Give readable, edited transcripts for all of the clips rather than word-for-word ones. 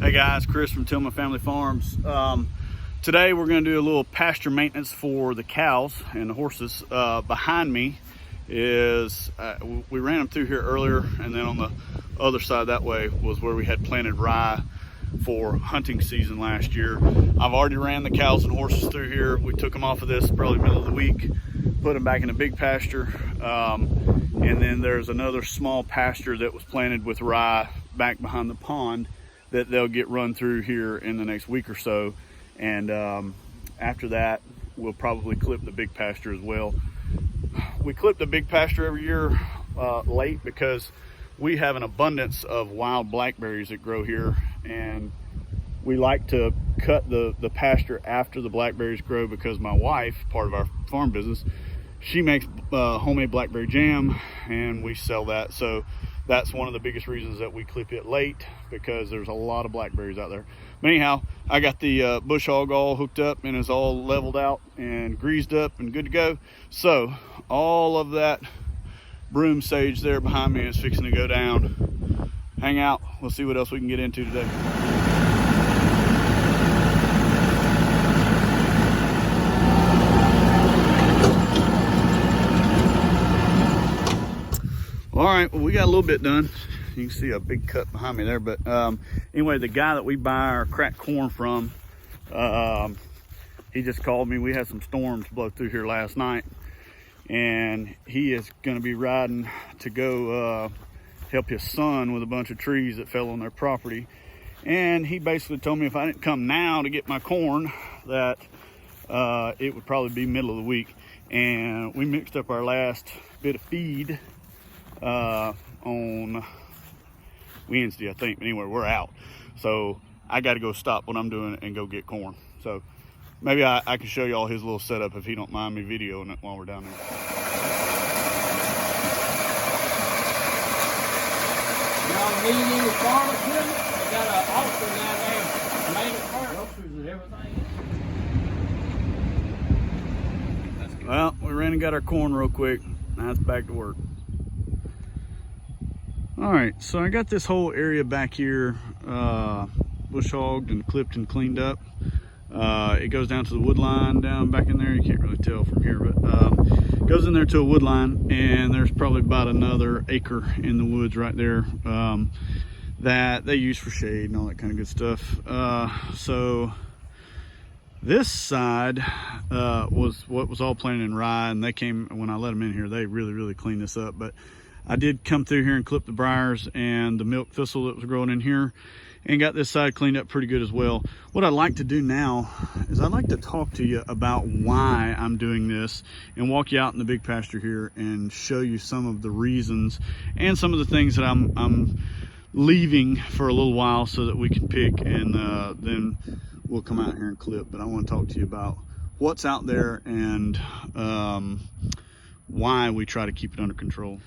Hey guys, Chris from Tillman Family Farms. Today we're going to do a little pasture maintenance for the cows and the horses. Behind me is, we ran them through here earlier, and then on the other side that way was where we had planted rye for hunting season last year. I've already ran the cows and horses through here. We took them off of this probably middle of the week, put them back in a big pasture, and then there's another small pasture that was planted with rye back behind the pond that they'll get run through here in the next week or so. And after that, we'll probably clip the big pasture as well. We clip the big pasture every year late because we have an abundance of wild blackberries that grow here, and we like to cut the pasture after the blackberries grow because my wife, part of our farm business, she makes homemade blackberry jam, and we sell that. So that's one of the biggest reasons that we clip it late, because there's a lot of blackberries out there. But anyhow, I got the bush hog all hooked up and is all leveled out and greased up and good to go. So all of that broom sage there behind me is fixing to go down. Hang out, we'll see what else we can get into today. All right, well, we got a little bit done. You can see a big cut behind me there, but anyway, the guy that we buy our cracked corn from, he just called me. We had some storms blow through here last night, and he is going to be riding to go help his son with a bunch of trees that fell on their property. And he basically told me if I didn't come now to get my corn, that it would probably be middle of the week. And we mixed up our last bit of feed on Wednesday, I think. But anyway, we're out, so I got to go stop what I'm doing and go get corn. So maybe I can show y'all his little setup if he don't mind me videoing it while we're down there. Y'all need any farm equipment? They got an auction down there, made it first. Groceries and everything. Well, we ran and got our corn real quick. Now it's back to work. All right, so I got this whole area back here bush hogged and clipped and cleaned up. It goes down to the wood line down back in there. You can't really tell from here, but it goes in there to a wood line, and there's probably about another acre in the woods right there that they use for shade and all that kind of good stuff. So this side was what was all planted in rye, and they came, when I let them in here, they really cleaned this up. But I did come through here and clip the briars and the milk thistle that was growing in here, and got this side cleaned up pretty good as well. What I'd like to do now is I'd like to talk to you about why I'm doing this and walk you out in the big pasture here and show you some of the reasons and some of the things that I'm leaving for a little while so that we can pick, and then we'll come out here and clip. But I want to talk to you about what's out there and why we try to keep it under control.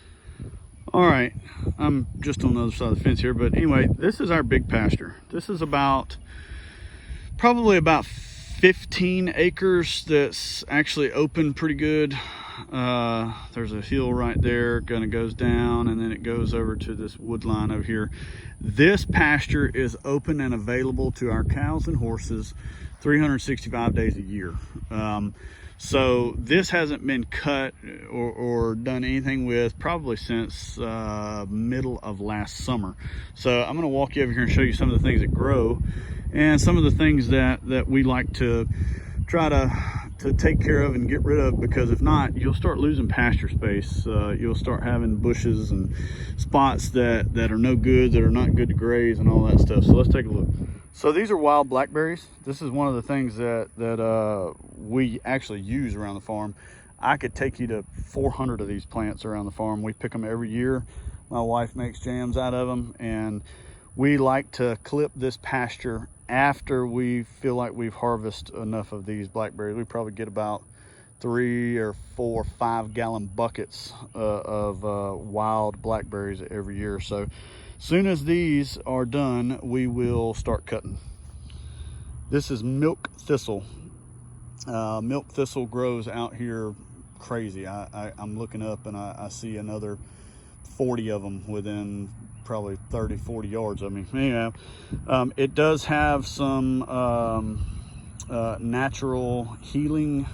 All right, I'm just on the other side of the fence here, but anyway, this is our big pasture. This is probably about 15 acres that's actually open pretty good. There's a hill right there, kind of goes down, and then it goes over to this wood line over here. This pasture is open and available to our cows and horses 365 days a year. So this hasn't been cut or done anything with probably since middle of last summer. So I'm going to walk you over here and show you some of the things that grow and some of the things that we like to try to take care of and get rid of, because if not, you'll start losing pasture space. You'll start having bushes and spots that are no good, that are not good to graze and all that stuff. So let's take a look. So these are wild blackberries. This is one of the things that we actually use around the farm. I could take you to 400 of these plants around the farm. We pick them every year. My wife makes jams out of them, and we like to clip this pasture after we feel like we've harvested enough of these blackberries. We probably get about 3 or 4 or 5 gallon buckets of wild blackberries every year. So soon as these are done, we will start cutting. This is milk thistle. Milk thistle grows out here crazy. I'm looking up and I see another 40 of them within probably 30-40 yards of me. Anyhow, it does have some natural healing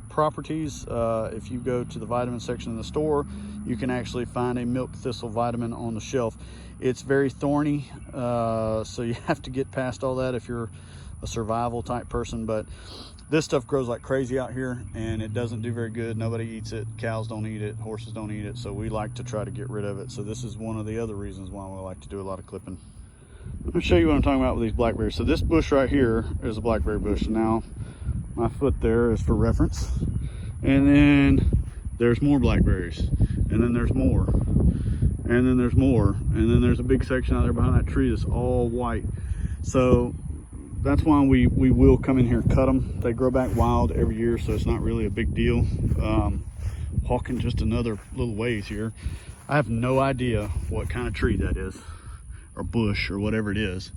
properties. If you go to the vitamin section in the store, you can actually find a milk thistle vitamin on the shelf. It's very thorny, so you have to get past all that if you're a survival type person, but this stuff grows like crazy out here and it doesn't do very good. Nobody eats it. Cows don't eat it, horses don't eat it, so we like to try to get rid of it. So this is one of the other reasons why we like to do a lot of clipping. Let me show you what I'm talking about with these blackberries. So this bush right here is a blackberry bush. Now my foot there is for reference, and then there's more blackberries, and then there's more, and then there's more, and then there's a big section out there behind that tree that's all white. So that's why we will come in here and cut them. They grow back wild every year, so it's not really a big deal. Walking just another little ways here, I have no idea what kind of tree that is, or bush, or whatever it is,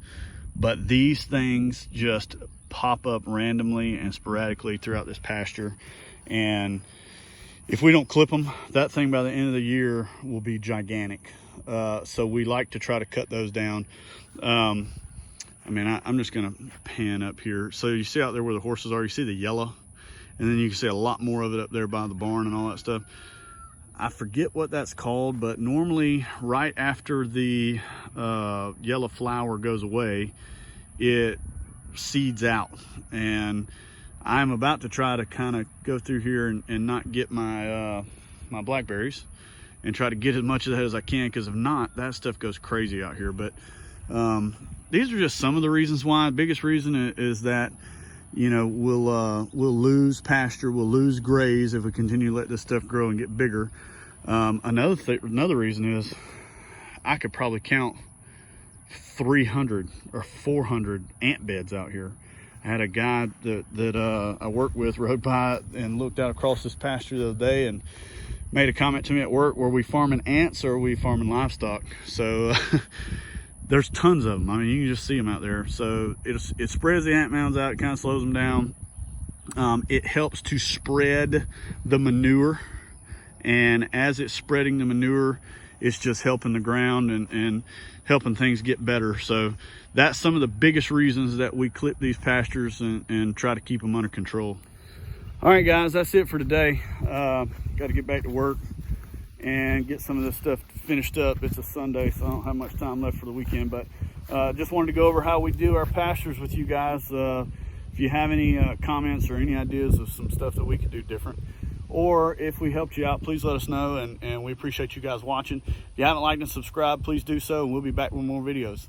but these things just pop up randomly and sporadically throughout this pasture, and if we don't clip them, that thing by the end of the year will be gigantic. So we like to try to cut those down. I mean, I'm just gonna pan up here. So you see out there where the horses are, you see the yellow, and then you can see a lot more of it up there by the barn and all that stuff. I forget what that's called, but normally right after the yellow flower goes away, it seeds out. And I'm about to try to kind of go through here and not get my my blackberries, and try to get as much of that as I can, because if not, that stuff goes crazy out here. But these are just some of the reasons why. The biggest reason is that, you know, we'll lose pasture, we'll lose graze if we continue to let this stuff grow and get bigger. Another reason is I could probably count 300 or 400 ant beds out here. I had a guy that I worked with rode by and looked out across this pasture the other day and made a comment to me at work: were we farming ants or are we farming livestock? So there's tons of them. I mean, you can just see them out there. So it spreads the ant mounds out, it kind of slows them down. It helps to spread the manure, and as it's spreading the manure, it's just helping the ground and helping things get better. So that's some of the biggest reasons that we clip these pastures and try to keep them under control. All right, guys, that's it for today. Got to get back to work and get some of this stuff finished up. It's a Sunday, so I don't have much time left for the weekend, but just wanted to go over how we do our pastures with you guys. If you have any comments or any ideas of some stuff that we could do different, or if we helped you out, please let us know, and we appreciate you guys watching. If you haven't liked and subscribed, please do so, and we'll be back with more videos.